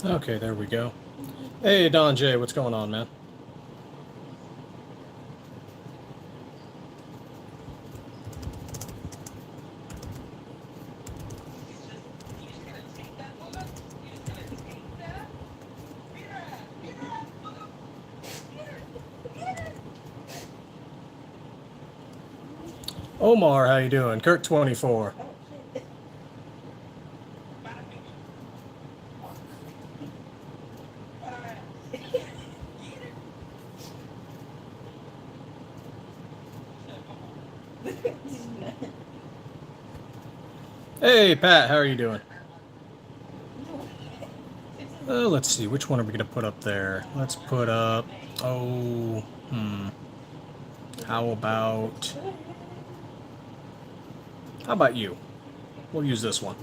Okay, there we go. Hey, Don J, what's going on, man? Omar, how you doing? Kirk24. Hey, Pat, how are you doing? Let's see, which one are we going to put up there? Let's put up, oh, how about you? We'll use this one.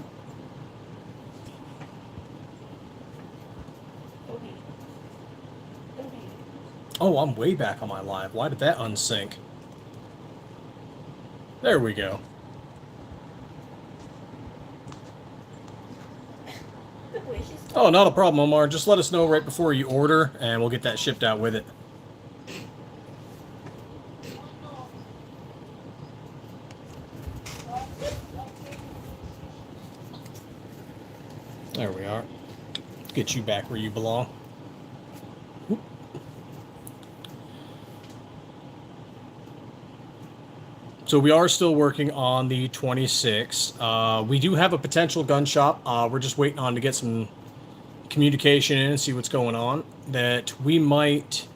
Oh, I'm way back on my live. Why did that unsync? There we go. Oh, not a problem, Omar. Just let us know right before you order, and we'll get that shipped out with it. There we are. Get you back where you belong. Whoop. So we are still working on the 26. We do have a potential gun shop. We're just waiting on to get some communication in and see what's going on. That we might...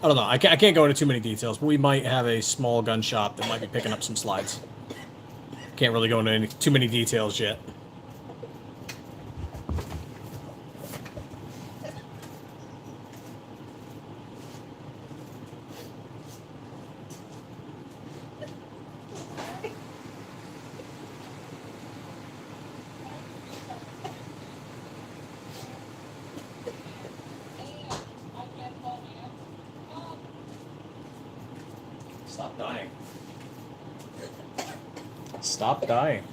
I don't know. I can't go into too many details, but we might have a small gun shop that might be picking up some slides. Can't really go into too many details yet. Stop dying. Stop dying.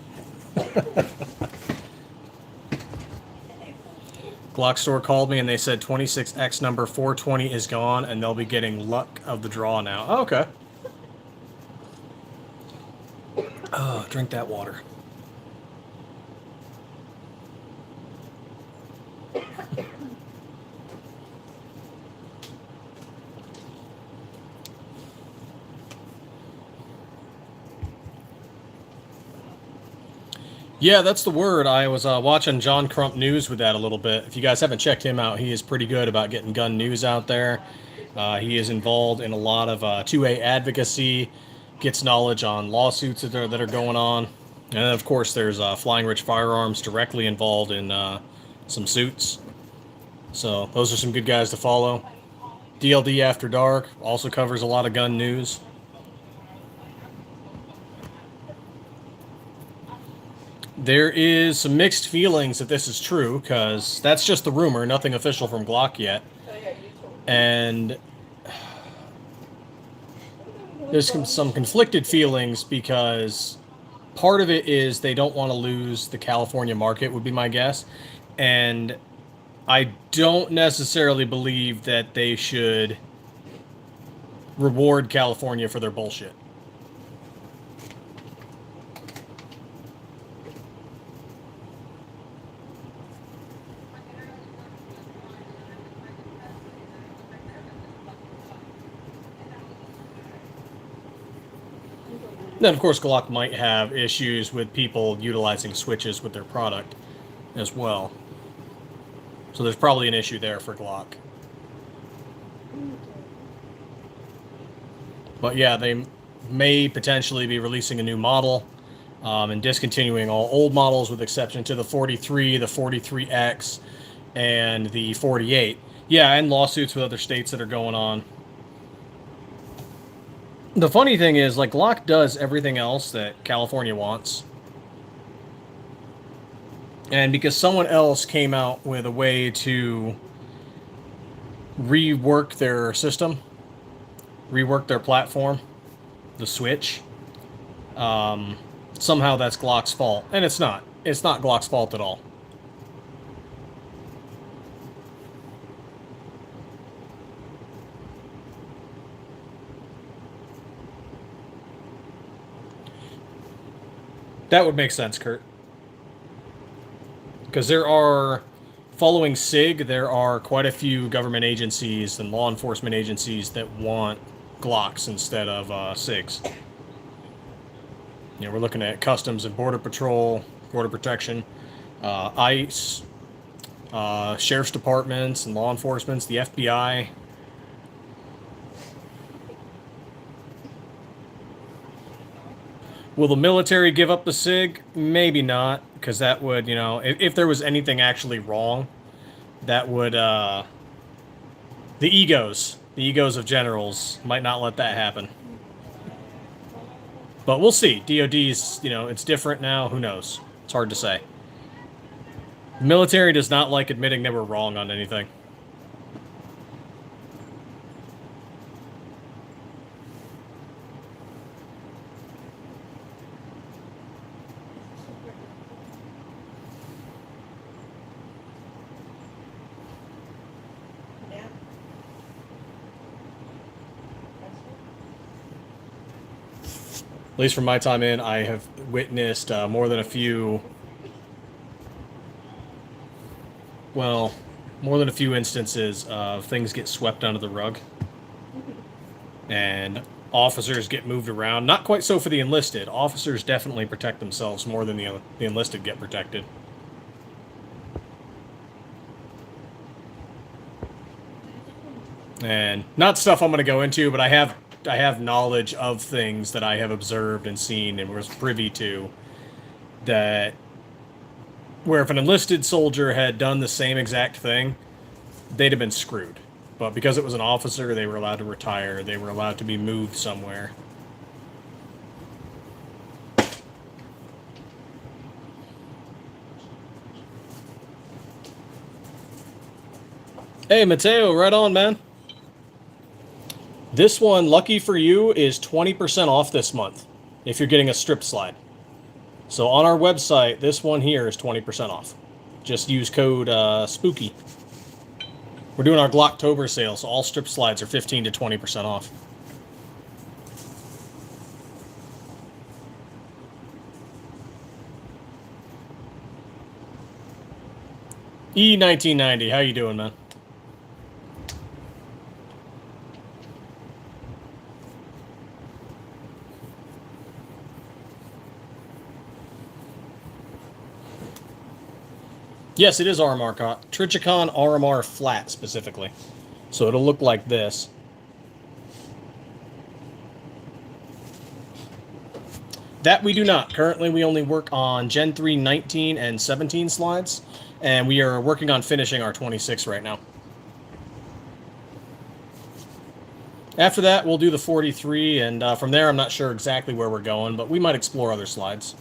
Glock store called me and they said 26X number 420 is gone and they'll be getting luck of the draw now. Oh, okay. Oh, drink that water. Yeah, that's the word. I was watching John Crump News with that a little bit. If you guys haven't checked him out, he is pretty good about getting gun news out there. He is involved in a lot of 2A advocacy, gets knowledge on lawsuits that are going on. And then, of course, there's Flying Rich Firearms directly involved in some suits. So those are some good guys to follow. DLD After Dark also covers a lot of gun news. There is some mixed feelings that this is true, because that's just the rumor, nothing official from Glock yet. And there's some conflicted feelings, because part of it is they don't want to lose the California market, would be my guess. And I don't necessarily believe that they should reward California for their bullshit. Then, of course, Glock might have issues with people utilizing switches with their product as well. So there's probably an issue there for Glock. But yeah, they may potentially be releasing a new model and discontinuing all old models with exception to the 43, the 43X, and the 48. Yeah, and lawsuits with other states that are going on. The funny thing is, like, Glock does everything else that California wants. And because someone else came out with a way to rework their system, rework their platform, the Switch, somehow that's Glock's fault. And it's not. It's not Glock's fault at all. That would make sense, Kurt. Because there are, following SIG, there are quite a few government agencies and law enforcement agencies that want Glocks instead of SIGs. You know, we're looking at Customs and Border Patrol, Border Protection, ICE, Sheriff's Departments and law enforcement, the FBI. Will the military give up the SIG? Maybe not, because that would, you know, if there was anything actually wrong, that would, the egos of generals might not let that happen. But we'll see. DOD's, you know, it's different now. Who knows? It's hard to say. The military does not like admitting they were wrong on anything. At least from my time in, I have witnessed more than a few instances of things get swept under the rug. And officers get moved around. Not quite so for the enlisted. Officers definitely protect themselves more than the enlisted get protected. And not stuff I'm going to go into, but I have knowledge of things that I have observed and seen and was privy to, that where if an enlisted soldier had done the same exact thing, they'd have been screwed. But because it was an officer, they were allowed to retire. They were allowed to be moved somewhere. Hey, Mateo, right on, man. This one, lucky for you, is 20% off this month if you're getting a strip slide. So on our website, this one here is 20% off. Just use code SPOOKY. We're doing our Glocktober sale, so all strip slides are 15 to 20% off. E1990, how you doing, man? Yes, it is RMR. Trichicon RMR flat, specifically. So it'll look like this. That we do not. Currently, we only work on Gen 3 19 and 17 slides, and we are working on finishing our 26 right now. After that, we'll do the 43, and from there, I'm not sure exactly where we're going, but we might explore other slides.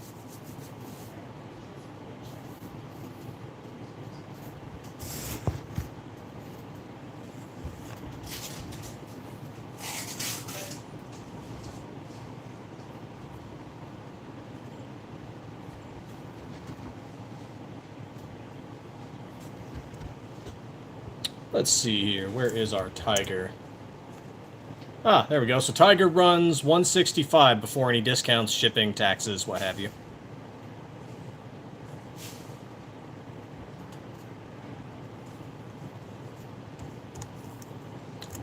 Let's see here. Where is our Tiger? Ah, there we go. So Tiger runs $165 before any discounts, shipping, taxes, what have you.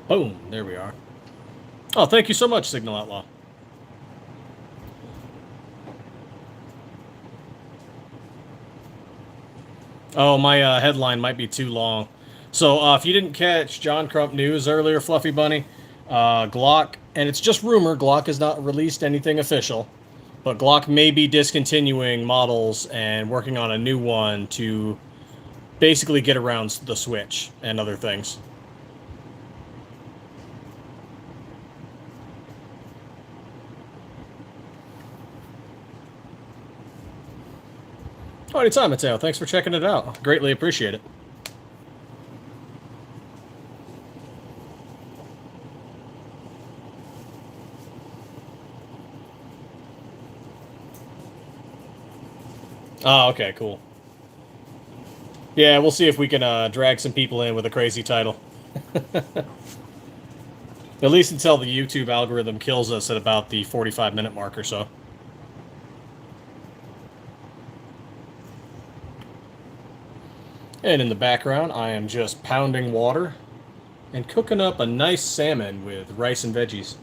Boom. There we are. Oh, thank you so much, Signal Outlaw. Oh, my headline might be too long. So, if you didn't catch John Crump News earlier, Fluffy Bunny, Glock, and it's just rumor, Glock has not released anything official, but Glock may be discontinuing models and working on a new one to basically get around the Switch and other things. Oh, anytime, Mateo. Thanks for checking it out. Greatly appreciate it. Oh, okay, cool. Yeah, we'll see if we can drag some people in with a crazy title. At least until the YouTube algorithm kills us at about the 45-minute mark or so. And in the background, I am just pounding water and cooking up a nice salmon with rice and veggies.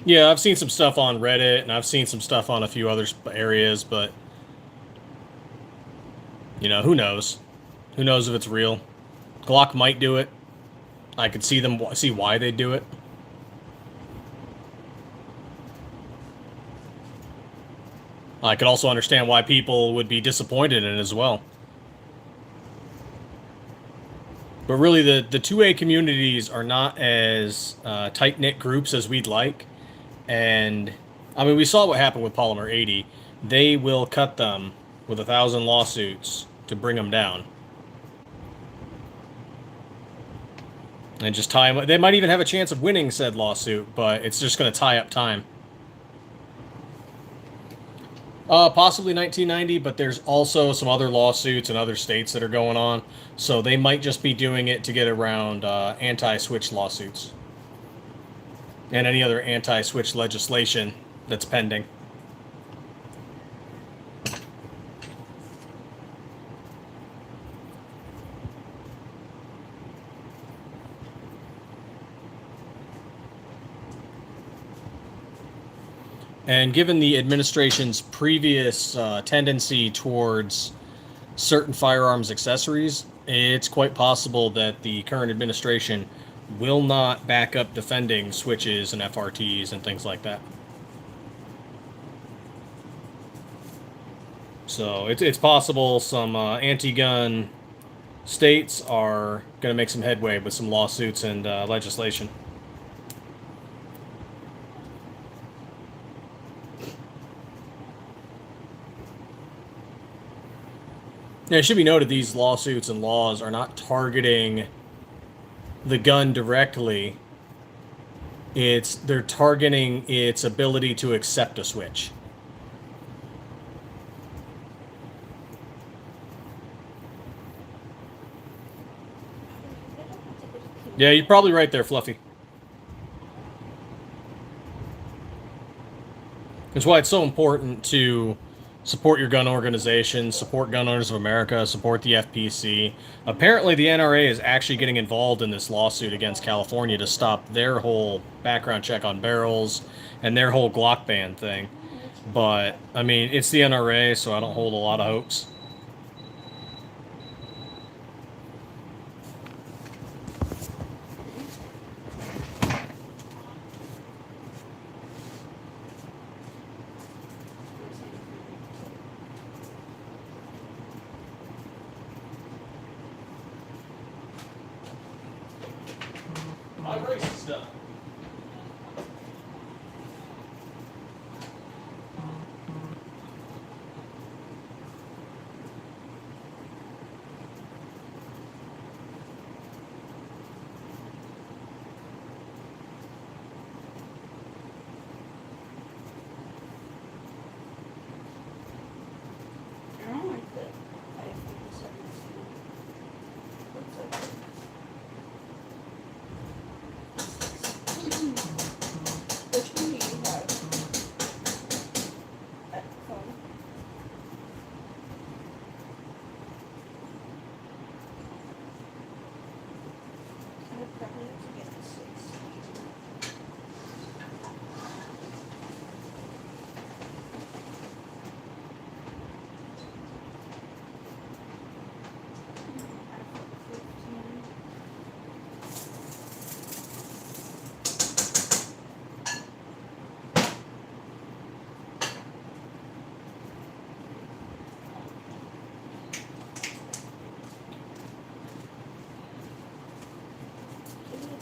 Yeah, I've seen some stuff on Reddit, and I've seen some stuff on a few other areas, but, you know, who knows? Who knows if it's real? Glock might do it. I could see why they do it. I could also understand why people would be disappointed in it as well. But really, the 2A communities are not as tight-knit groups as we'd like. And, I mean, we saw what happened with Polymer 80. They will cut them with 1,000 lawsuits to bring them down. And just tie them. They might even have a chance of winning said lawsuit, but it's just going to tie up time. Possibly 1990, but there's also some other lawsuits in other states that are going on. So they might just be doing it to get around anti-switch lawsuits. And any other anti-switch legislation that's pending. And given the administration's previous tendency towards certain firearms accessories, it's quite possible that the current administration will not back up defending switches and FRTs and things like that. So it's possible some anti-gun states are going to make some headway with some lawsuits and legislation. Now, it should be noted these lawsuits and laws are not targeting the gun directly. They're targeting its ability to accept a switch. Yeah, you're probably right there, Fluffy. That's why it's so important to support your gun organization, support Gun Owners of America, support the FPC. Apparently, the NRA is actually getting involved in this lawsuit against California to stop their whole background check on barrels and their whole Glock ban thing. But, I mean, it's the NRA, so I don't hold a lot of hopes. My race is done.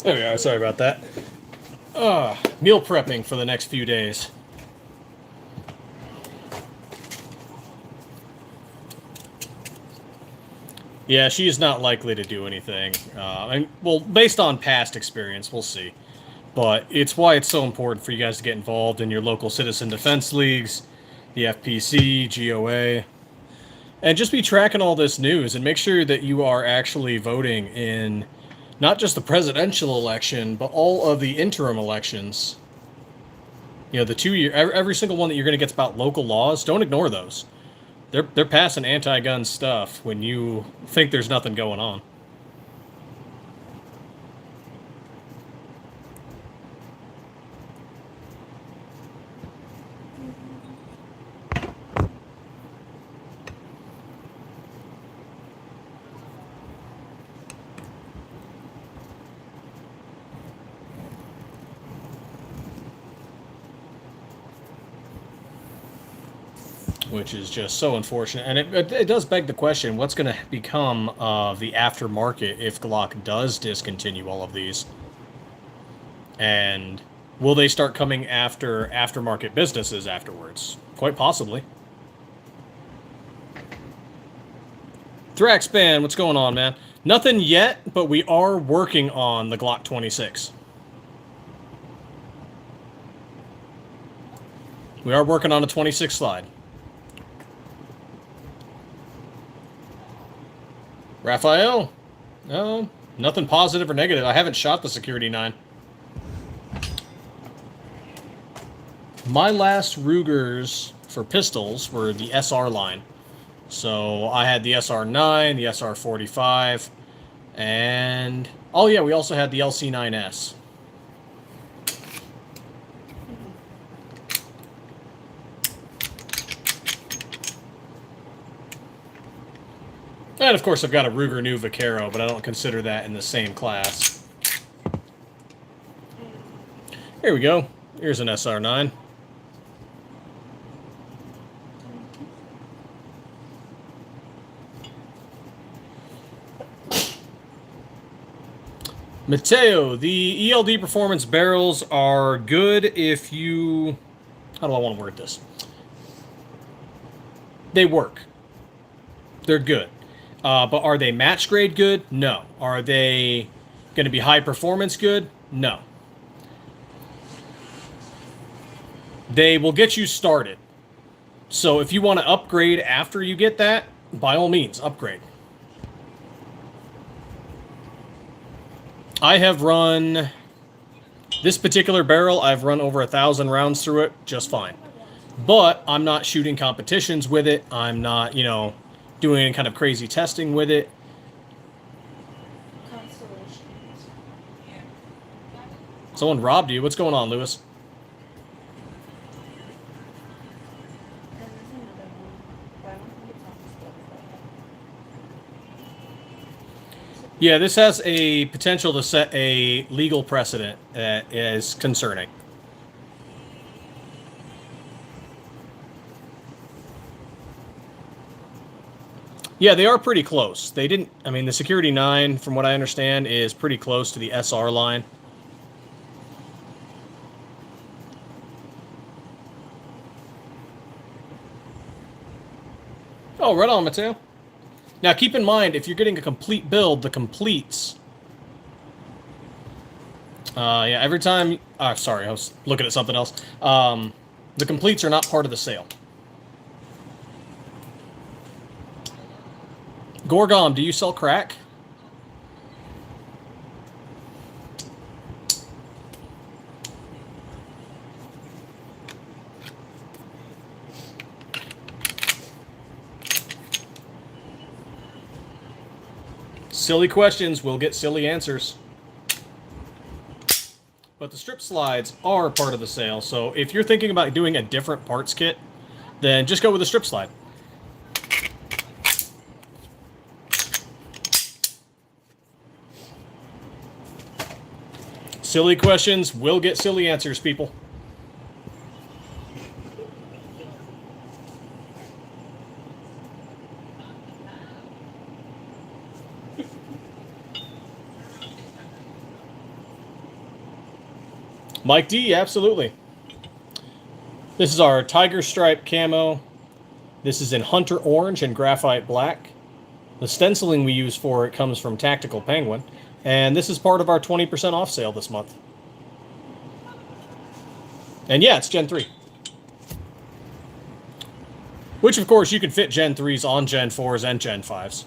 There we go. Sorry about that. Meal prepping for the next few days. Yeah, she is not likely to do anything. Well, based on past experience, we'll see. But it's why it's so important for you guys to get involved in your local citizen defense leagues, the FPC, GOA, and just be tracking all this news and make sure that you are actually voting in not just the presidential election, but all of the interim elections. You know, the 2-year, every single one that you're going to get about local laws. Don't ignore those. They're passing anti-gun stuff when you think there's nothing going on. Which is just so unfortunate. And it does beg the question, what's going to become of the aftermarket if Glock does discontinue all of these? And will they start coming after aftermarket businesses afterwards? Quite possibly. Thraxpan, what's going on, man? Nothing yet, but we are working on the Glock 26. We are working on a 26 slide. Raphael? No, nothing positive or negative. I haven't shot the Security 9. My last Rugers for pistols were the SR line. So I had the SR9, the SR45, and... oh yeah, we also had the LC9S. And of course I've got a Ruger New Vaquero, but I don't consider that in the same class. Here we go. Here's an SR9. Mateo, the ELD Performance barrels are good if you... how do I want to word this? They work. They're good. But are they match grade good? No. Are they going to be high performance good? No. They will get you started. So if you want to upgrade after you get that, by all means, upgrade. I have run this particular barrel, I've run over 1,000 rounds through it just fine. But I'm not shooting competitions with it. I'm not, you know, doing any kind of crazy testing with it. Someone robbed you. What's going on, Lewis? Yeah, this has a potential to set a legal precedent that is concerning. Yeah, they are pretty close. They didn't... I mean, the Security 9, from what I understand, is pretty close to the SR line. Oh, right on, Mateo. Now, keep in mind, if you're getting a complete build, the completes... yeah, every time... sorry, I was looking at something else. The completes are not part of the sale. Gorgom, do you sell crack? Silly questions will get silly answers. But the strip slides are part of the sale, so if you're thinking about doing a different parts kit, then just go with a strip slide. Silly questions will get silly answers, people. Mike D, absolutely. This is our Tiger Stripe camo. This is in Hunter Orange and Graphite Black. The stenciling we use for it comes from Tactical Penguin. And this is part of our 20% off sale this month. And yeah, it's Gen 3. Which, of course, you can fit Gen 3s on Gen 4s and Gen 5s.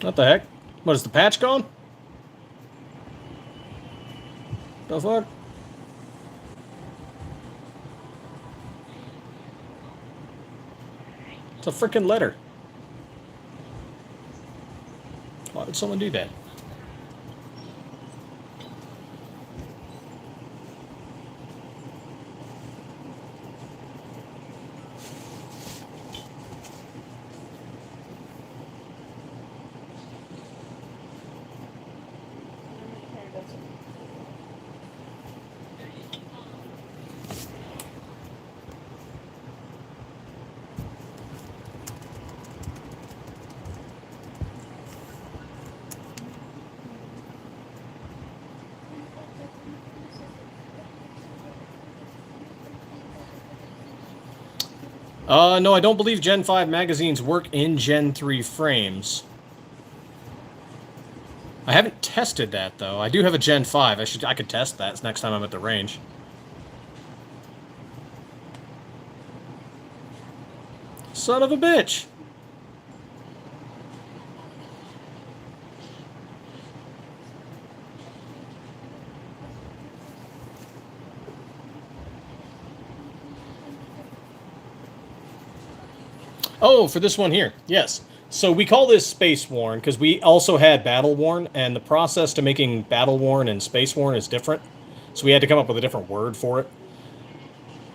What the heck? What, is the patch gone? The fuck? It's a freaking letter. Why would someone do that? No, I don't believe Gen 5 magazines work in Gen 3 frames. I haven't tested that, though. I do have a Gen 5. I could test that next time I'm at the range. Son of a bitch! Oh, for this one here, yes. So we call this Space Worn because we also had Battle Worn, and the process to making Battle Worn and Space Worn is different. So we had to come up with a different word for it.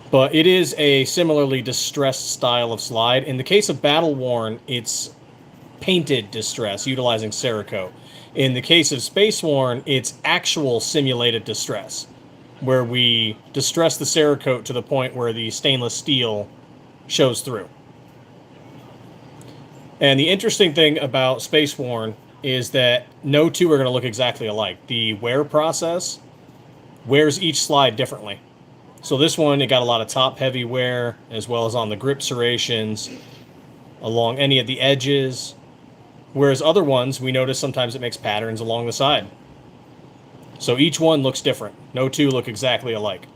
But it is a similarly distressed style of slide. In the case of Battle Worn, it's painted distress, utilizing Cerakote. In the case of Space Worn, it's actual simulated distress, where we distress the Cerakote to the point where the stainless steel shows through. And the interesting thing about Space Worn is that no two are going to look exactly alike. The wear process wears each slide differently. So this one, it got a lot of top-heavy wear, as well as on the grip serrations, along any of the edges. Whereas other ones, we notice sometimes it makes patterns along the side. So each one looks different. No two look exactly alike.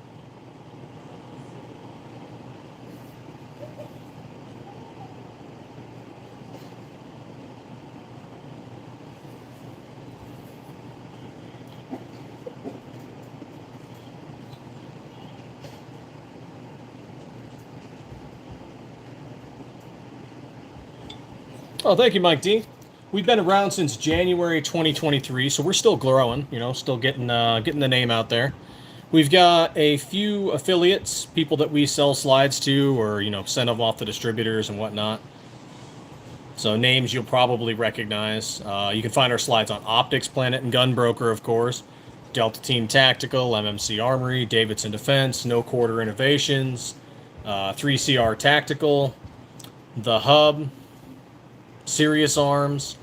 Oh, thank you, Mike D. We've been around since January 2023, so we're still growing, you know, still getting the name out there. We've got a few affiliates, people that we sell slides to or, you know, send them off to distributors and whatnot. So names you'll probably recognize. You can find our slides on Optics, Planet, and Gunbroker, of course. Delta Team Tactical, MMC Armory, Davidson Defense, No Quarter Innovations, 3CR Tactical, The Hub, Sirius Arms.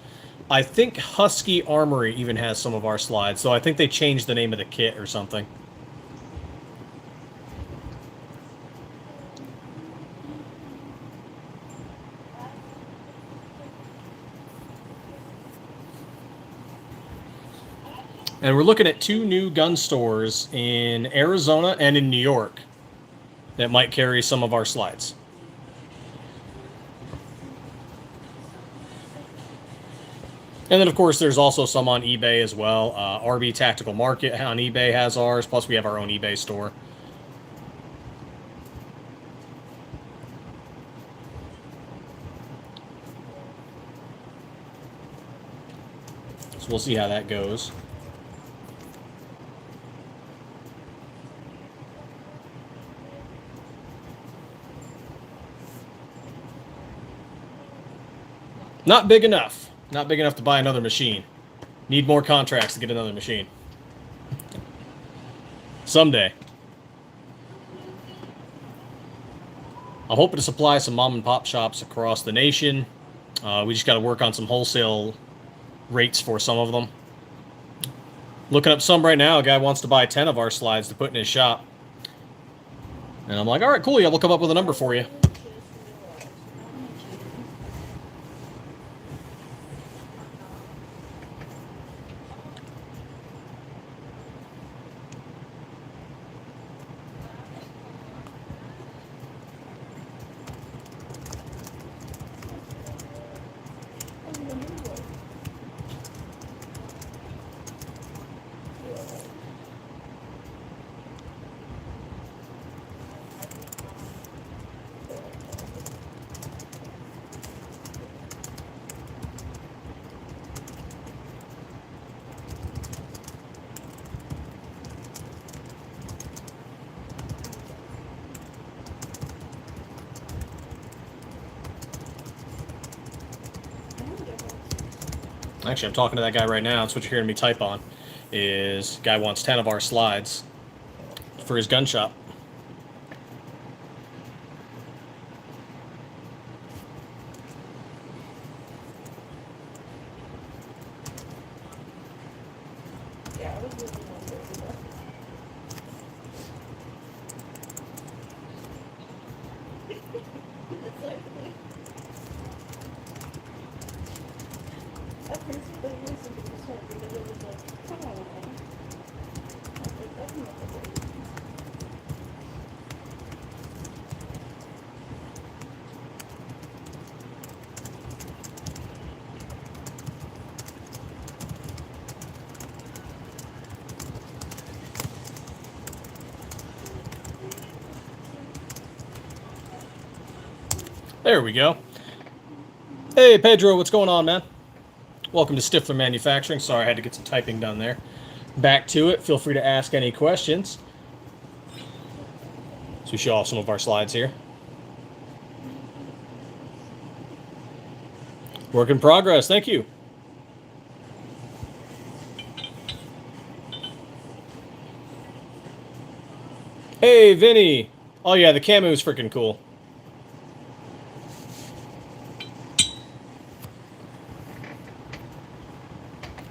I think Husky Armory even has some of our slides, so I think they changed the name of the kit or something. And we're looking at 2 new gun stores in Arizona and in New York that might carry some of our slides. And then, of course, there's also some on eBay as well. RB Tactical Market on eBay has ours, plus we have our own eBay store. So we'll see how that goes. Not big enough. Not big enough to buy another machine. Need more contracts to get another machine. Someday. I'm hoping to supply some mom and pop shops across the nation. We just got to work on some wholesale rates for some of them. Looking up some right now. A guy wants to buy 10 of our slides to put in his shop. And I'm like, all right, cool. Yeah, we'll come up with a number for you. Actually, I'm talking to that guy right now. That's what you're hearing me type on. Is guy wants 10 of our slides for his gun shop. There we go. Hey, Pedro, what's going on, man? Welcome to Stiffler Manufacturing. Sorry, I had to get some typing done there. Back to it. Feel free to ask any questions. So we show off some of our slides here. Work in progress. Thank you. Hey, Vinny. Oh, yeah, the camo is freaking cool.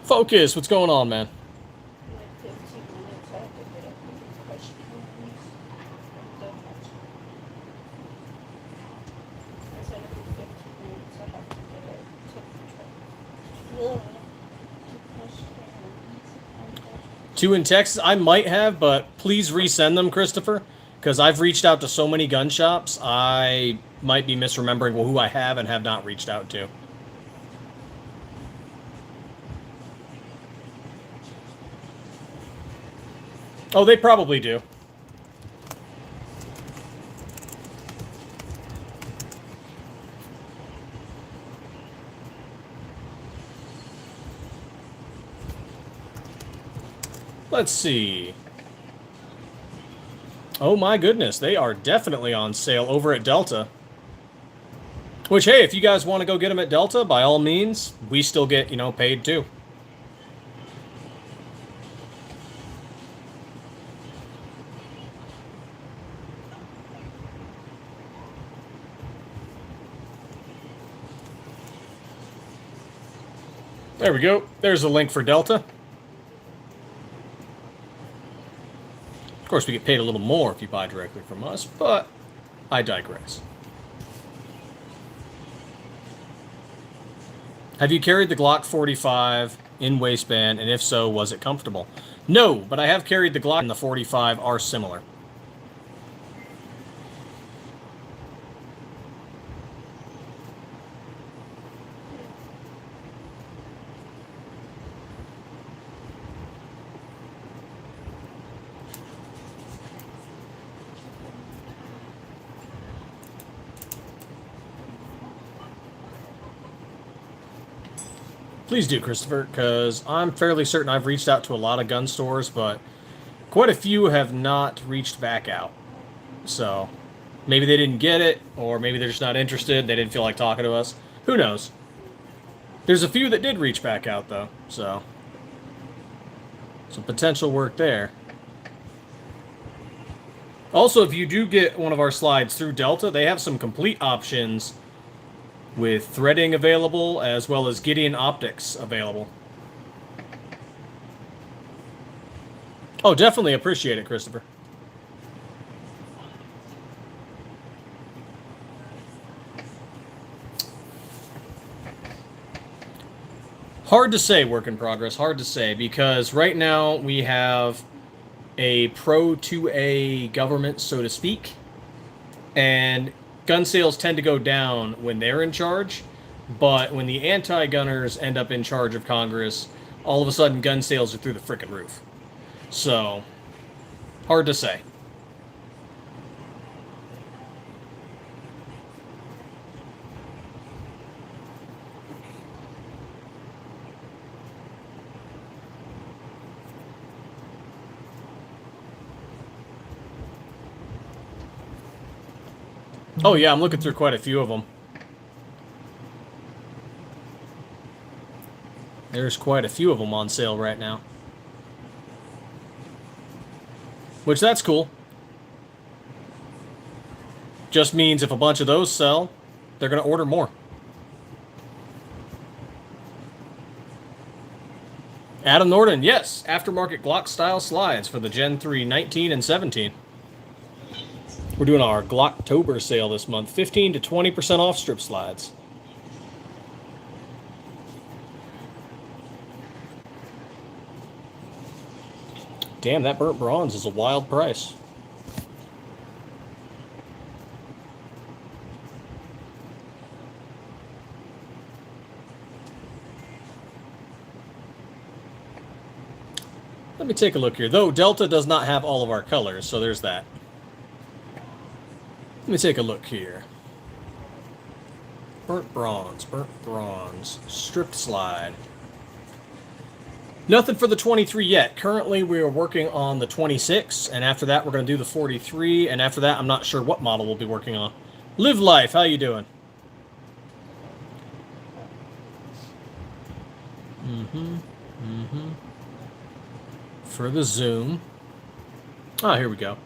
Focus, what's going on, man? Two in Texas? I might have, but please resend them, Christopher, because I've reached out to so many gun shops, I might be misremembering who I have and have not reached out to. Oh, they probably do. Let's see. Oh my goodness, they are definitely on sale over at Delta. Which, hey, if you guys want to go get them at Delta, by all means, we still get, you know, paid too. There we go. There's a link for Delta. Of course, we get paid a little more if you buy directly from us, but I digress. Have you carried the Glock 45 in waistband, and if so, was it comfortable? No, but I have carried the Glock, and the 45 are similar. Please do, Christopher, because I'm fairly certain I've reached out to a lot of gun stores, but quite a few have not reached back out. So maybe they didn't get it, or maybe they're just not interested. They didn't feel like talking to us. Who knows? There's a few that did reach back out, though, so some potential work there. Also, if you do get one of our slides through Delta, they have some complete options with threading available, as well as Gideon optics available. Oh, definitely appreciate it, Christopher. Hard to say, work in progress. Hard to say, because right now we have a pro 2A government, so to speak, and gun sales tend to go down when they're in charge, but when the anti-gunners end up in charge of Congress, all of a sudden gun sales are through the frickin' roof. So, hard to say. Oh yeah, I'm looking through quite a few of them. There's quite a few of them on sale right now. Which, that's cool. Just means if a bunch of those sell, they're going to order more. Adam Norton, yes, aftermarket Glock style slides for the Gen 3 19 and 17. We're doing our Glocktober sale this month, 15 to 20% off strip slides. Damn, that burnt bronze is a wild price. Let me take a look here. Though Delta does not have all of our colors, so there's that. Let me take a look here. Burnt bronze, stripped slide. Nothing for the 23 yet. Currently, we are working on the 26, and after that, we're going to do the 43, and after that, I'm not sure what model we'll be working on. Live Life, how you doing? For the zoom. Ah, here we go.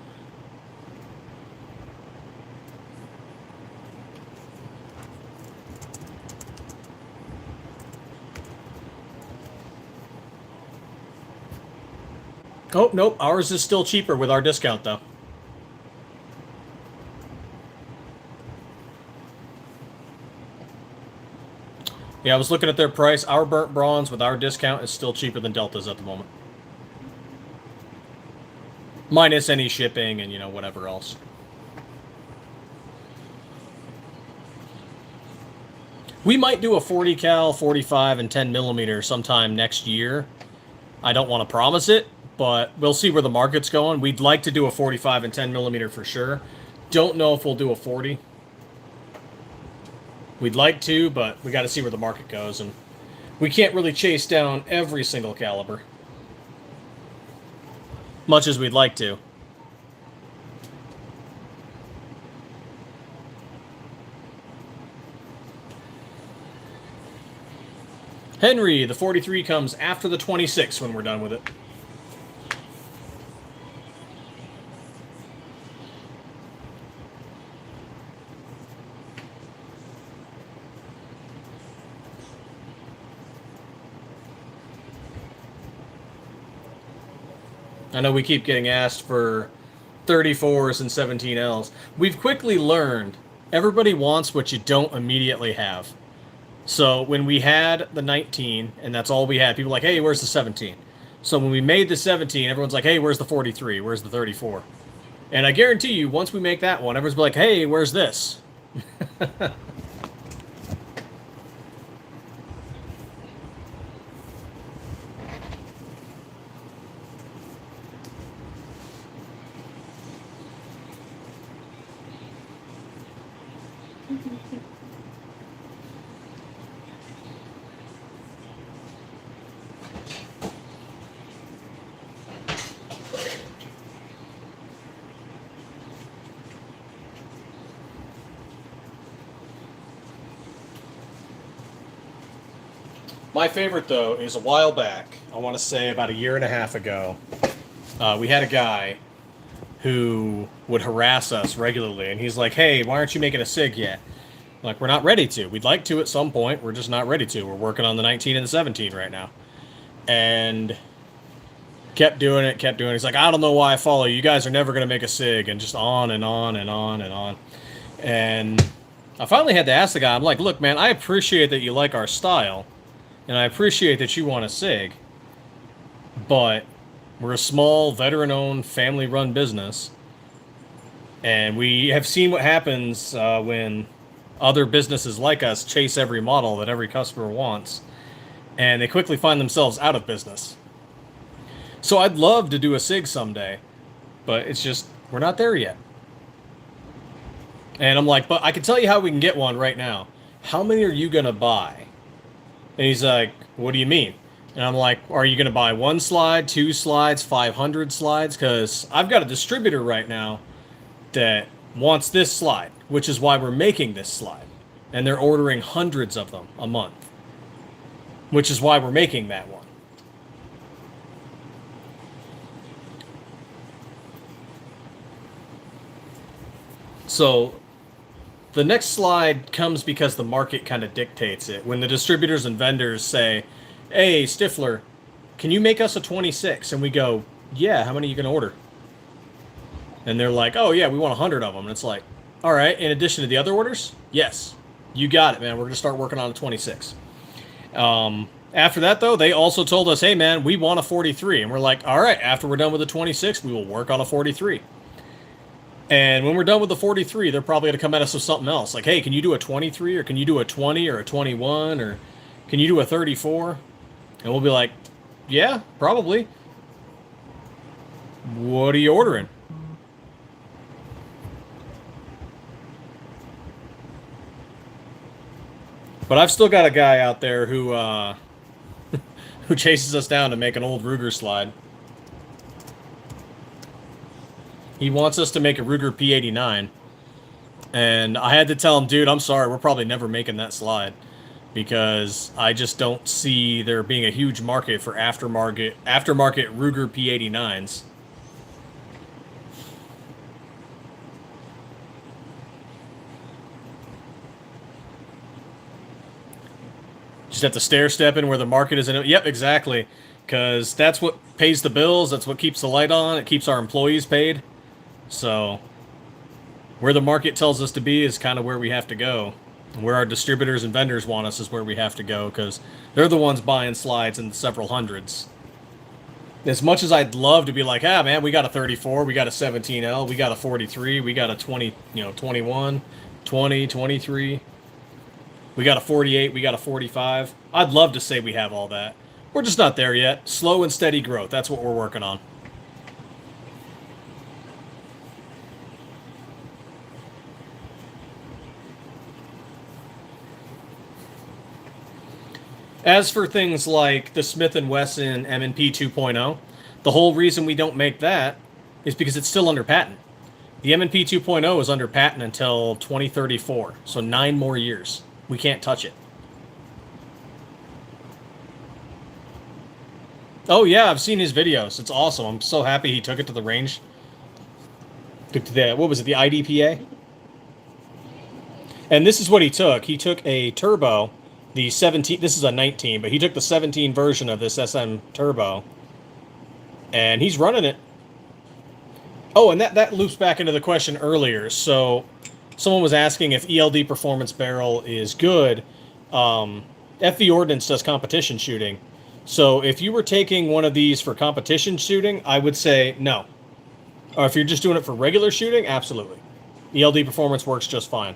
Oh, nope. Ours is still cheaper with our discount, though. Yeah, I was looking at their price. Our burnt bronze with our discount is still cheaper than Delta's at the moment. Minus any shipping and, you know, whatever else. We might do a 40 cal, 45, and 10 millimeter sometime next year. I don't want to promise it, but we'll see where the market's going. We'd like to do a 45 and 10 millimeter for sure. Don't know if we'll do a 40. We'd like to, but we got to see where the market goes, and we can't really chase down every single caliber, much as we'd like to. Henry, the 43 comes after the 26 when we're done with it. I know we keep getting asked for 34s and 17Ls. We've quickly learned everybody wants what you don't immediately have. So when we had the 19, and that's all we had, people were like, hey, where's the 17? So when we made the 17, everyone's like, hey, where's the 43? Where's the 34? And I guarantee you, once we make that one, everyone's like, hey, where's this? My favorite, though, is a while back, I want to say about a year and a half ago, we had a guy who would harass us regularly, and he's like, hey, why aren't you making a SIG yet? Like, we're not ready to. We'd like to at some point. We're just not ready to. We're working on the 19 and the 17 right now. And kept doing it, kept doing it. He's like, I don't know why I follow you. You guys are never going to make a SIG, and just on and on and on and on. And I finally had to ask the guy, I'm like, look, man, I appreciate that you like our style, and I appreciate that you want a SIG, but we're a small, veteran-owned, family-run business, and we have seen what happens when other businesses like us chase every model that every customer wants, and they quickly find themselves out of business. So I'd love to do a SIG someday, but it's just, we're not there yet. And I'm like, but I can tell you how we can get one right now. How many are you going to buy? And he's like, what do you mean? And I'm like, are you going to buy 1 slide, 2 slides, 500 slides? Because I've got a distributor right now that wants this slide, which is why we're making this slide. And they're ordering hundreds of them a month. which is why we're making that one. So the next slide comes because the market kind of dictates it. When the distributors and vendors say, hey, Stiffler, can you make us a 26? And we go, yeah, how many are you going to order? And they're like, oh, yeah, we want 100 of them. And it's like, all right, in addition to the other orders? Yes, you got it, man. We're going to start working on a 26. After that, though, they also told us, hey, man, we want a 43. And we're like, all right, after we're done with the 26, we will work on a 43. And when we're done with the 43, they're probably going to come at us with something else. Like, hey, can you do a 23, or can you do a 20 or a 21, or can you do a 34? And we'll be like, yeah, probably. What are you ordering? But I've still got a guy out there who who chases us down to make an old Ruger slide. He wants us to make a Ruger P89. And I had to tell him, dude, I'm sorry, we're probably never making that slide. Because I just don't see there being a huge market for aftermarket Ruger P89s. Just have to stair-step in where the market is in it. Yep, exactly. Because that's what pays the bills. That's what keeps the light on. It keeps our employees paid. So, where the market tells us to be is kind of where we have to go. Where our distributors and vendors want us is where we have to go, because they're the ones buying slides in several hundreds. As much as I'd love to be like, ah, man, we got a 34, we got a 17L, we got a 43, we got a 20, 21, 20, 23. We got a 48, we got a 45. I'd love to say we have all that. We're just not there yet. Slow and steady growth. That's what we're working on. As for things like the Smith & Wesson M&P 2.0, the whole reason we don't make that is because it's still under patent. The M&P 2.0 is under patent until 2034, so 9 more years. We can't touch it. Oh yeah, I've seen his videos. It's awesome. I'm so happy he took it to the range. Took to the, what was it, the IDPA? And this is what he took. He took a turbo, the 17, this is a 19, but he took the 17 version of this SM turbo, and he's running it. Oh, and that loops back into the question earlier. So someone was asking if ELD Performance Barrel is good. FV Ordnance does competition shooting. So if you were taking one of these for competition shooting, I would say no. Or if you're just doing it for regular shooting, absolutely. ELD Performance works just fine.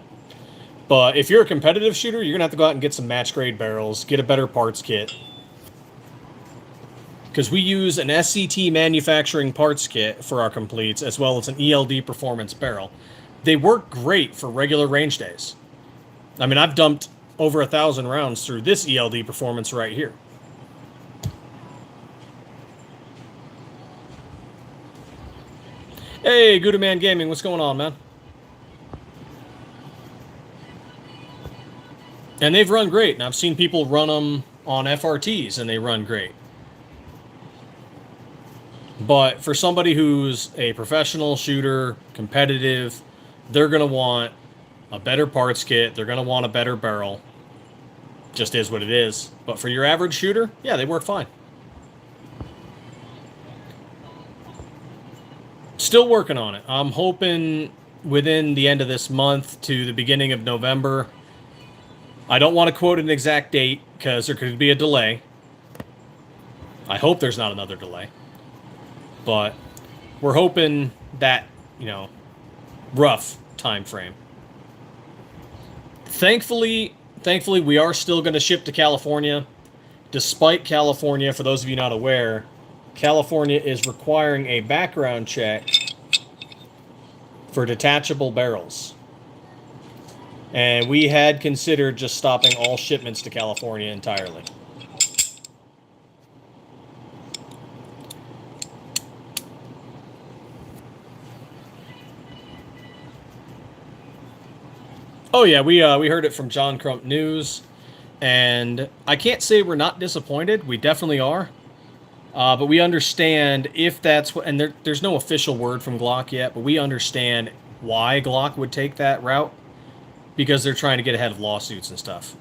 But if you're a competitive shooter, you're going to have to go out and get some match grade barrels, get a better parts kit. Because we use an SCT manufacturing parts kit for our completes, as well as an ELD Performance barrel. They work great for regular range days. I mean, I've dumped over 1,000 rounds through this ELD Performance right here. Hey, Goudaman Gaming, what's going on, man? And they've run great, and I've seen people run them on FRTs, and they run great. But for somebody who's a professional shooter, competitive, they're going to want a better parts kit. They're going to want a better barrel. Just is what it is. But for your average shooter, yeah, they work fine. Still working on it. I'm hoping within the end of this month to the beginning of November. I don't want to quote an exact date because there could be a delay. I hope there's not another delay. But we're hoping that, rough time frame. Thankfully, we are still going to ship to California. Despite California, for those of you not aware, California is requiring a background check for detachable barrels. And we had considered just stopping all shipments to California entirely. Oh yeah, we heard it from John Crump News, And I can't say we're not disappointed. We definitely are. But we understand if that's what, and there's no official word from Glock yet, but we understand why Glock would take that route, because they're trying to get ahead of lawsuits and stuff.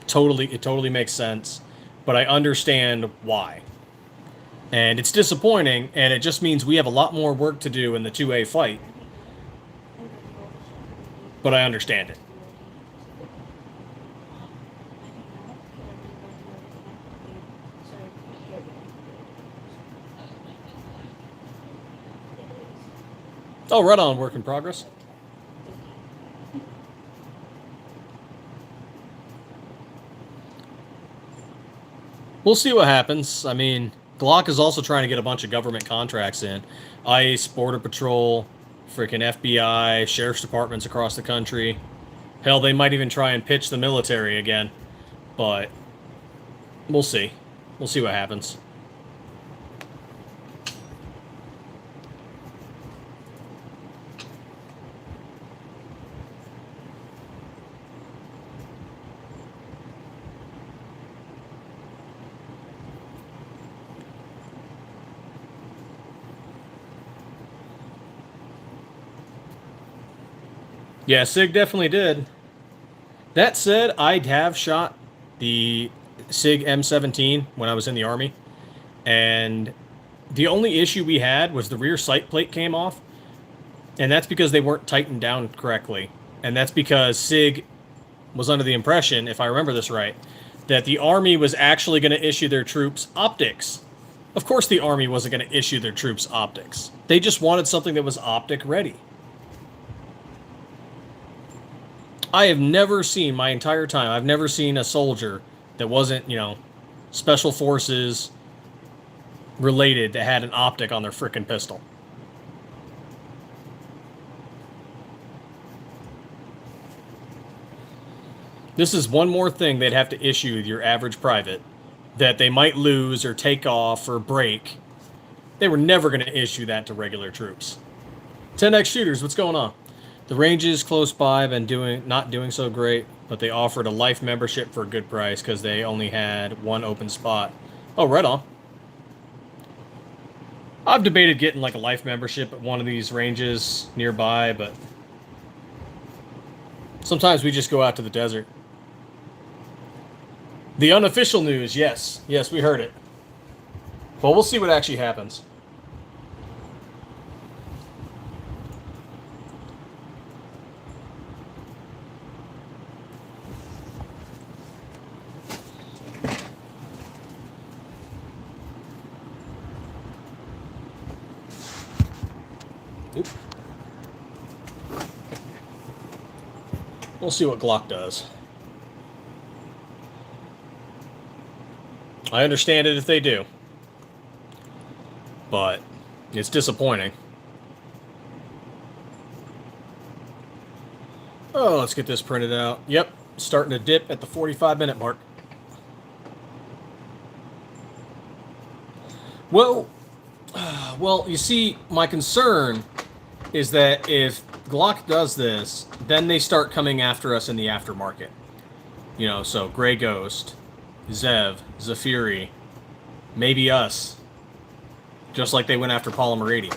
It totally makes sense, but I understand why. And it's disappointing, and it just means we have a lot more work to do in the 2A fight. But I understand it. Oh, right on, work in progress. We'll see what happens. I mean, Glock is also trying to get a bunch of government contracts in. ICE, Border Patrol, freaking FBI, sheriff's departments across the country. Hell, they might even try and pitch the military again. But we'll see. We'll see what happens. Yeah, SIG definitely did. That said, I have shot the SIG M17 when I was in the Army, and the only issue we had was the rear sight plate came off, and that's because they weren't tightened down correctly. And that's because SIG was under the impression, if I remember this right, that the Army was actually going to issue their troops optics. Of course the Army wasn't going to issue their troops optics. They just wanted something that was optic ready. I have never seen, my entire time, I've never seen a soldier that wasn't, special forces related that had an optic on their frickin' pistol. This is one more thing they'd have to issue with your average private that they might lose or take off or break. They were never going to issue that to regular troops. 10X shooters, what's going on? The ranges close by have been not doing so great, but they offered a life membership for a good price because they only had one open spot. Oh, right on. I've debated getting like a life membership at one of these ranges nearby, but sometimes we just go out to the desert. The unofficial news, yes. Yes, we heard it. Well, we'll see what actually happens. We'll see what Glock does. I understand it if they do. But it's disappointing. Oh, let's get this printed out. Yep, starting to dip at the 45-minute mark. Well, you see, my concern is that if Glock does this, then they start coming after us in the aftermarket. So Grey Ghost, Zev, Zafiri, maybe us. Just like they went after Polymer 80.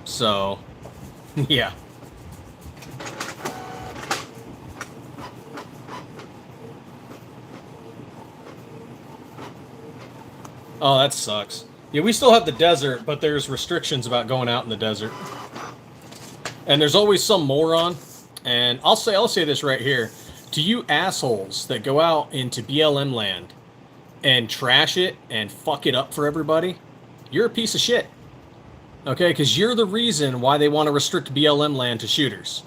So, yeah. Oh, that sucks. Yeah, we still have the desert, but there's restrictions about going out in the desert. And there's always some moron. And I'll say this right here. To you assholes that go out into BLM land and trash it and fuck it up for everybody, you're a piece of shit. Okay? Because you're the reason why they want to restrict BLM land to shooters.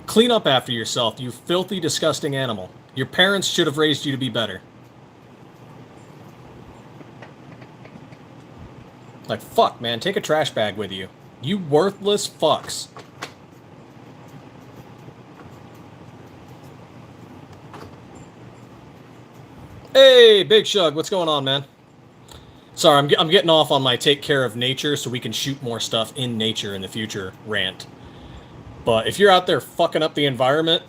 Clean up after yourself, you filthy, disgusting animal. Your parents should have raised you to be better. Like, fuck, man. Take a trash bag with you. You worthless fucks. Hey, Big Shug. What's going on, man? Sorry, I'm getting off on my take care of nature so we can shoot more stuff in nature in the future rant. But if you're out there fucking up the environment,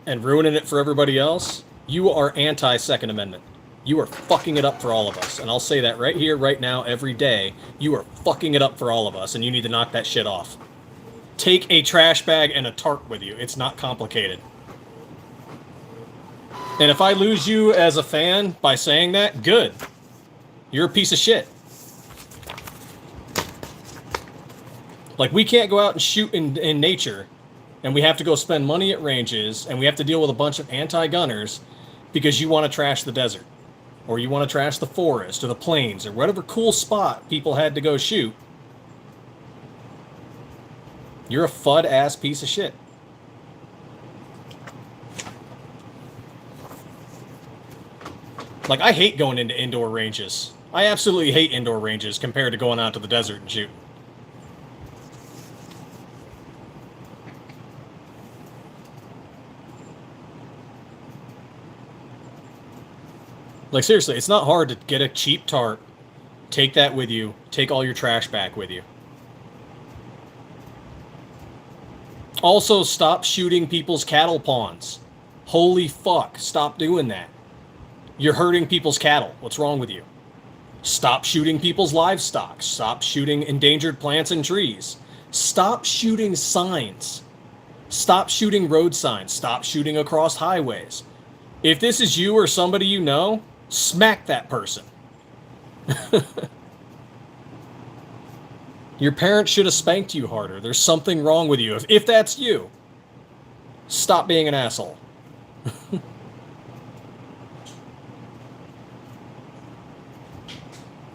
and ruining it for everybody else, you are anti-Second Amendment. You are fucking it up for all of us. And I'll say that right here, right now, every day. You are fucking it up for all of us, and you need to knock that shit off. Take a trash bag and a tarp with you. It's not complicated. And if I lose you as a fan by saying that, good. You're a piece of shit. Like, we can't go out and shoot in nature, and we have to go spend money at ranges, and we have to deal with a bunch of anti-gunners because you want to trash the desert, or you want to trash the forest, or the plains, or whatever cool spot people had to go shoot. You're a FUD-ass piece of shit. Like, I hate going into indoor ranges. I absolutely hate indoor ranges compared to going out to the desert and shooting. Like, seriously, it's not hard to get a cheap tarp, take that with you, take all your trash back with you. Also, stop shooting people's cattle ponds. Holy fuck, stop doing that. You're hurting people's cattle. What's wrong with you? Stop shooting people's livestock. Stop shooting endangered plants and trees. Stop shooting signs. Stop shooting road signs. Stop shooting across highways. If this is you or somebody you know, smack that person. Your parents should have spanked you harder. There's something wrong with you. If that's you, stop being an asshole.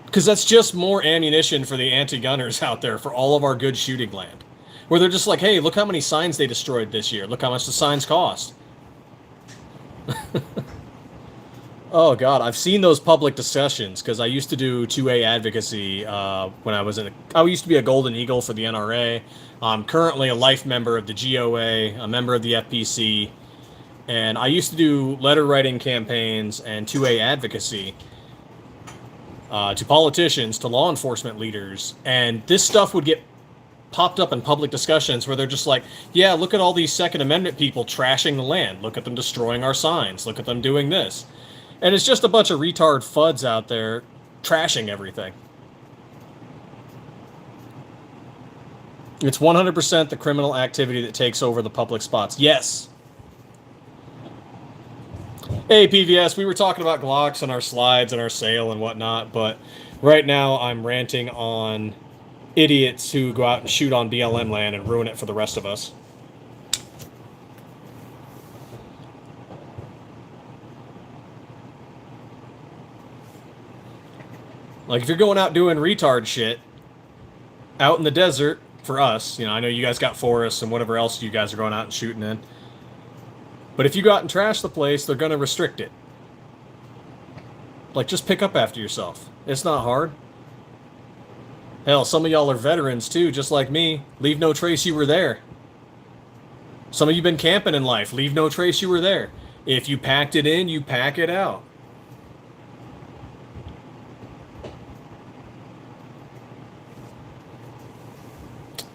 Because that's just more ammunition for the anti-gunners out there for all of our good shooting land. Where they're just like, hey, look how many signs they destroyed this year. Look how much the signs cost. Oh, God, I've seen those public discussions because I used to do 2A advocacy when I was I used to be a Golden Eagle for the NRA. I'm currently a life member of the GOA, a member of the FPC, and I used to do letter writing campaigns and 2A advocacy to politicians, to law enforcement leaders, and this stuff would get popped up in public discussions where they're just like, yeah, look at all these Second Amendment people trashing the land. Look at them destroying our signs. Look at them doing this. And it's just a bunch of retard fuds out there trashing everything. It's 100% the criminal activity that takes over the public spots. Yes. Hey, PVS, we were talking about Glocks and our slides and our sale and whatnot, but right now I'm ranting on idiots who go out and shoot on BLM land and ruin it for the rest of us. Like, if you're going out doing retard shit out in the desert, for us, you know, I know you guys got forests and whatever else you guys are going out and shooting in. But if you go out and trash the place, they're going to restrict it. Like, just pick up after yourself. It's not hard. Hell, some of y'all are veterans too, just like me. Leave no trace you were there. Some of you been camping in life. Leave no trace you were there. If you packed it in, you pack it out.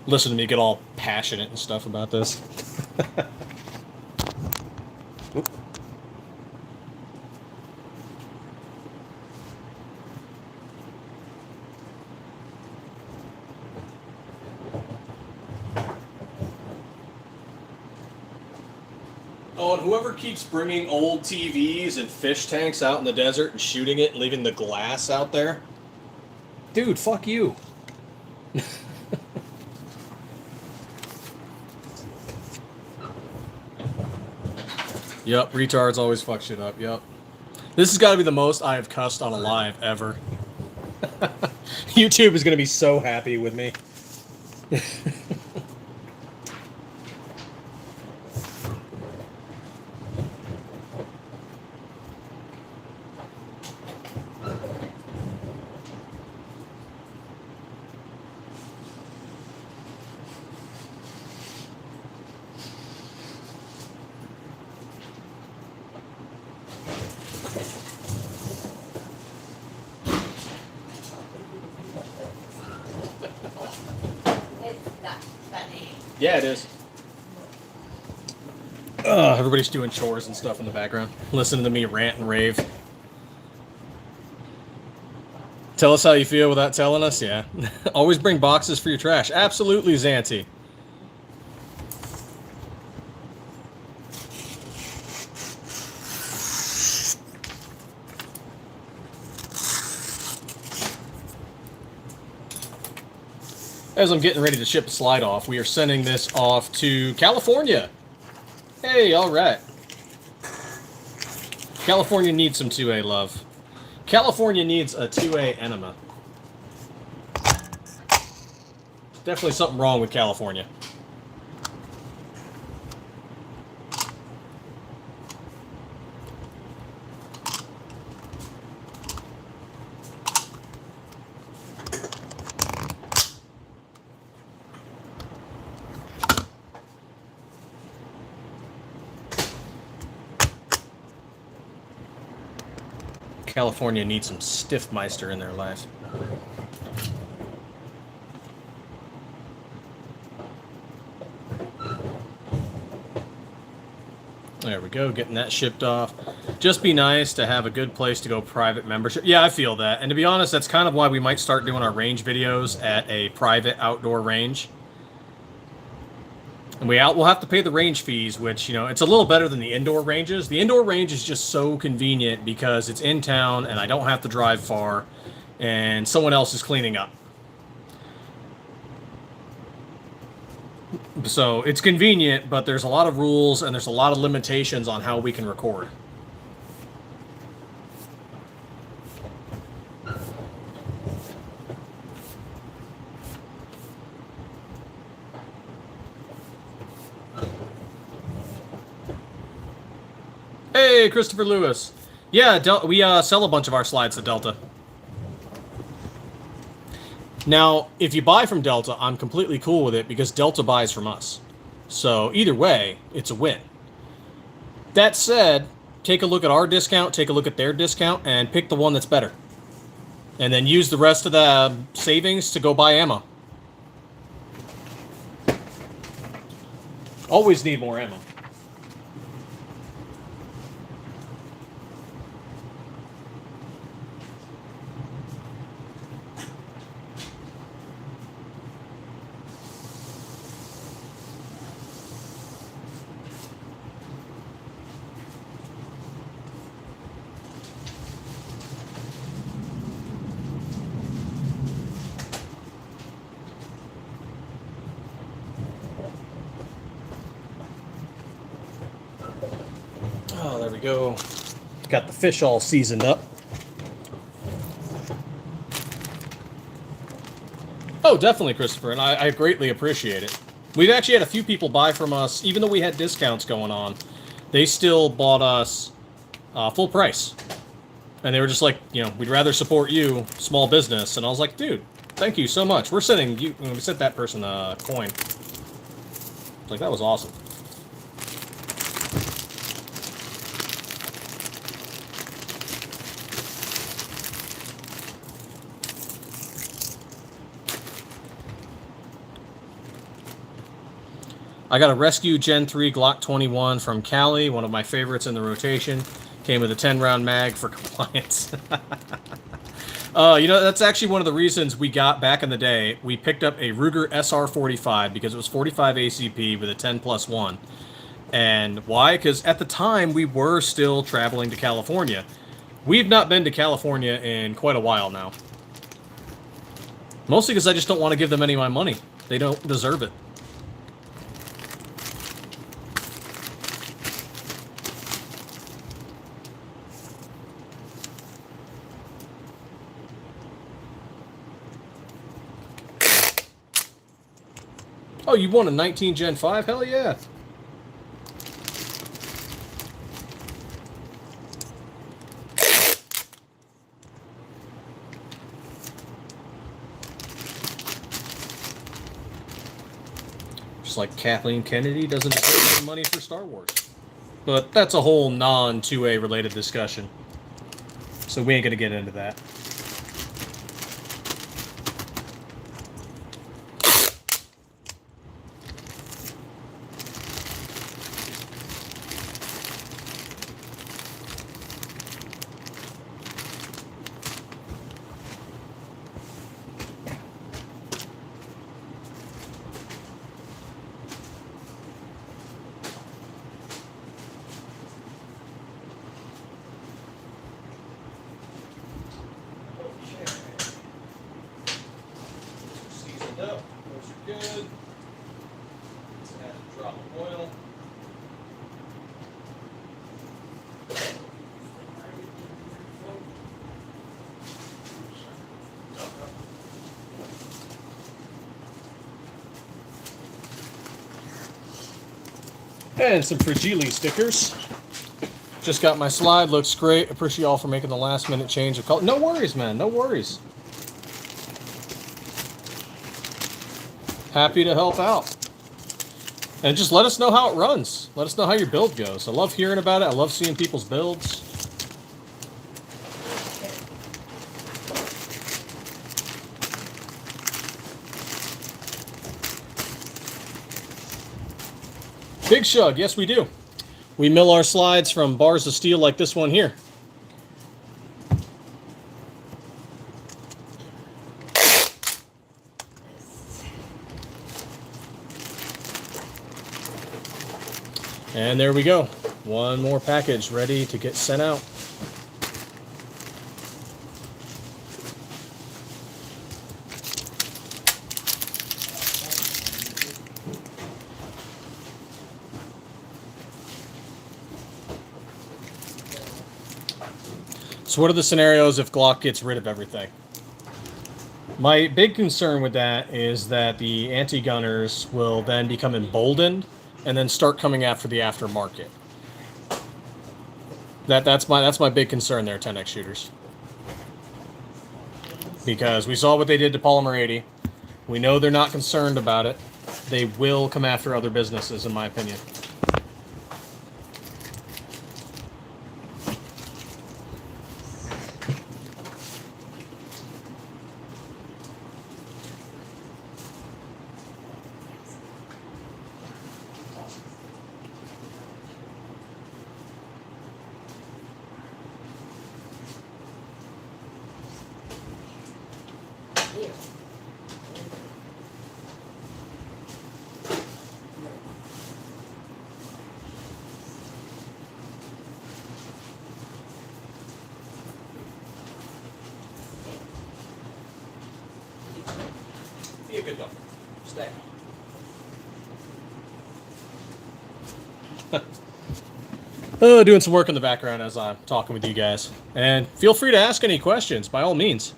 Listen to me get all passionate and stuff about this. Oh, and whoever keeps bringing old TVs and fish tanks out in the desert and shooting it and leaving the glass out there, dude, fuck you. Yep, retards always fuck shit up, yep. This has got to be the most I have cussed on a live ever. YouTube is going to be so happy with me. Yeah, it is. Everybody's doing chores and stuff in the background, listening to me rant and rave. Tell us how you feel without telling us, yeah. Always bring boxes for your trash. Absolutely, Zanti. As I'm getting ready to ship the slide off, we are sending this off to California. Hey, all right. California needs some 2A love. California needs a 2A enema. Definitely something wrong with California. California needs some Stiffmeister in their life. There we go, getting that shipped off. Just be nice to have a good place to go private membership. Yeah, I feel that. And to be honest, that's kind of why we might start doing our range videos at a private outdoor range. And we'll have to pay the range fees, which, you know, it's a little better than the indoor ranges. The indoor range is just so convenient because it's in town and I don't have to drive far and someone else is cleaning up. So it's convenient, but there's a lot of rules and there's a lot of limitations on how we can record. Hey, Christopher Lewis. Yeah, we sell a bunch of our slides to Delta. Now, if you buy from Delta, I'm completely cool with it because Delta buys from us. So either way, it's a win. That said, take a look at our discount, take a look at their discount, and pick the one that's better. And then use the rest of the savings to go buy ammo. Always need more ammo. Oh, there we go. Got the fish all seasoned up. Oh, definitely, Christopher, and I greatly appreciate it. We've actually had a few people buy from us, even though we had discounts going on. They still bought us full price. And they were just like, you know, we'd rather support you, small business. And I was like, dude, thank you so much. We're sending you, we sent that person a coin. Like, that was awesome. I got a Rescue Gen 3 Glock 21 from Cali, one of my favorites in the rotation. Came with a 10-round mag for compliance. You know, that's actually one of the reasons we got back in the day. We picked up a Ruger SR45 because it was 45 ACP with a 10+1. And why? Because at the time, we were still traveling to California. We've not been to California in quite a while now. Mostly because I just don't want to give them any of my money. They don't deserve it. Oh, you won a 19 Gen 5? Hell yeah. Just like Kathleen Kennedy doesn't deserve any money for Star Wars. But that's a whole non-2A related discussion. So we ain't gonna get into that. good. Let's add a drop of oil. And some Fragile stickers. Just got my slide, looks great. Appreciate y'all for making the last minute change of color. No worries, man, no worries. Happy to help out. And just let us know how it runs. Let us know how your build goes. I love hearing about it. I love seeing people's builds. Big Shug, yes we do. We mill our slides from bars of steel like this one here. And there we go. One more package ready to get sent out. So what are the scenarios if Glock gets rid of everything? My big concern with that is that the anti-gunners will then become emboldened and then start coming after the aftermarket. That's my big concern there, 10x shooters. Because we saw what they did to Polymer 80. We know they're not concerned about it. They will come after other businesses, in my opinion. Be a good dog. Stay. Doing some work in the background as I'm talking with you guys. And feel free to ask any questions, by all means.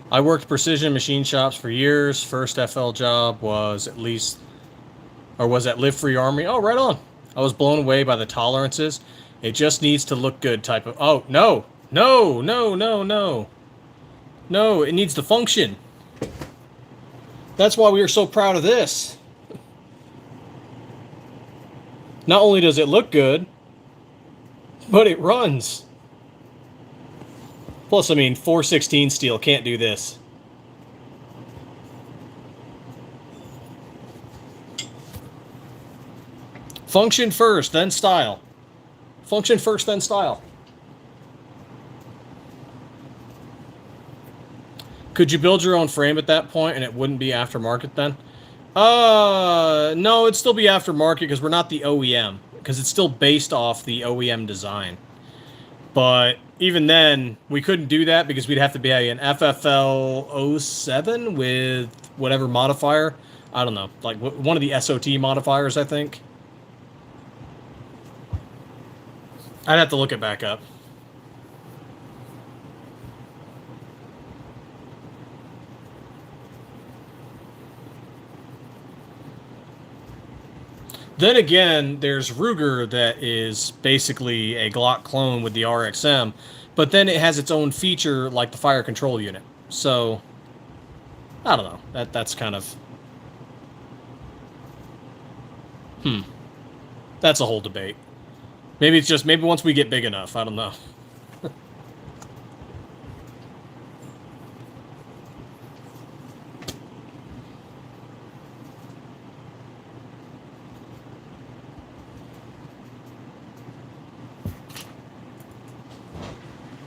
I worked precision machine shops for years. First FL job was at Live Free Armory. Oh, right on. I was blown away by the tolerances. It just needs to look good type of... Oh, no. No, no, no, no. No, it needs to function. That's why we are so proud of this. Not only does it look good, but it runs. Plus, I mean, 416 steel can't do this. Function first, then style. Function first, then style. Could you build your own frame at that point and it wouldn't be aftermarket then? No, it'd still be aftermarket because we're not the OEM. Because it's still based off the OEM design. But even then, we couldn't do that because we'd have to be an FFL 07 with whatever modifier. I don't know. Like one of the SOT modifiers, I think. I'd have to look it back up. Then again, there's Ruger that is basically a Glock clone with the RXM, but then it has its own feature like the fire control unit. So, I don't know. That's kind of... That's a whole debate. Maybe it's just, maybe once we get big enough, I don't know.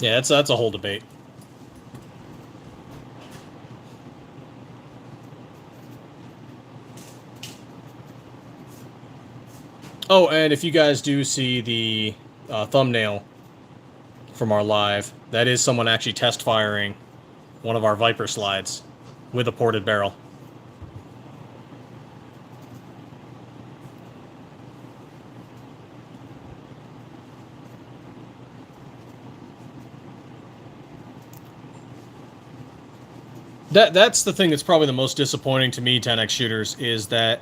Yeah, that's a whole debate. Oh, and if you guys do see the thumbnail from our live. That is someone actually test firing one of our Viper slides with a ported barrel. That's the thing that's probably the most disappointing to me, 10x shooters, is that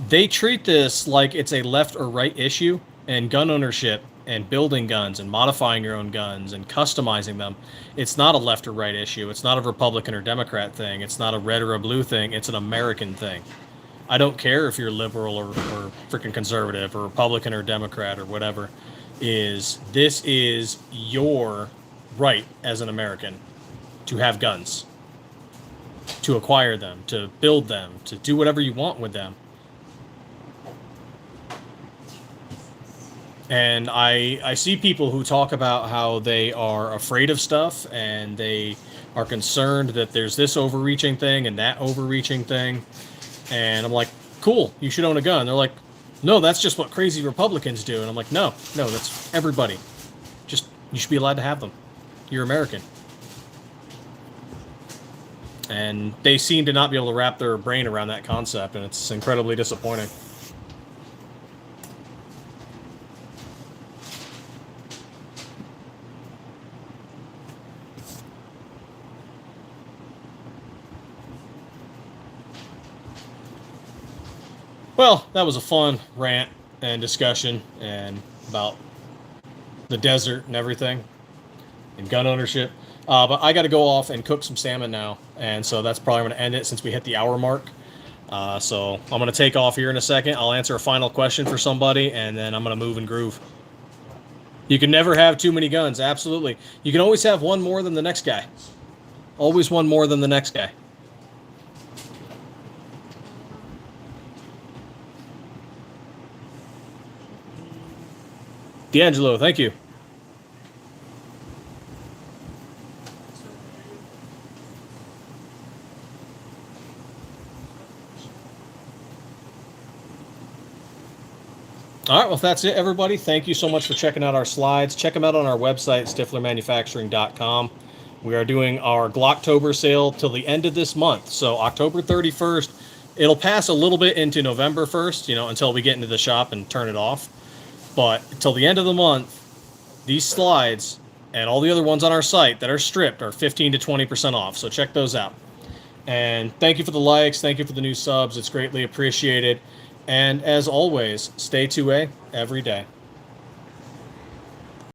they treat this like it's a left or right issue, and gun ownership and building guns and modifying your own guns and customizing them. It's not a left or right issue. It's not a Republican or Democrat thing. It's not a red or a blue thing. It's an American thing. I don't care if you're liberal or freaking conservative or Republican or Democrat or whatever. This is your right as an American to have guns, to acquire them, to build them, to do whatever you want with them. And I see people who talk about how they are afraid of stuff and they are concerned that there's this overreaching thing and that overreaching thing. And I'm like, cool, you should own a gun. They're like, no, that's just what crazy Republicans do. And I'm like, no, that's everybody. Just, you should be allowed to have them. You're American. And they seem to not be able to wrap their brain around that concept, and it's incredibly disappointing. Well, that was a fun rant and discussion and about the desert and everything and gun ownership. But I got to go off and cook some salmon now, and so that's probably going to end it since we hit the hour mark. So I'm going to take off here in a second. I'll answer a final question for somebody, and then I'm going to move and groove. You can never have too many guns, absolutely. You can always have one more than the next guy. Always one more than the next guy. D'Angelo, thank you. All right, well, if that's it, everybody. Thank you so much for checking out our slides. Check them out on our website, stifflermanufacturing.com. We are doing our Glocktober sale till the end of this month. So October 31st, it'll pass a little bit into November 1st, until we get into the shop and turn it off. But till the end of the month, these slides and all the other ones on our site that are stripped are 15 to 20% off. So check those out. And thank you for the likes. Thank you for the new subs. It's greatly appreciated. And as always, stay 2A every day.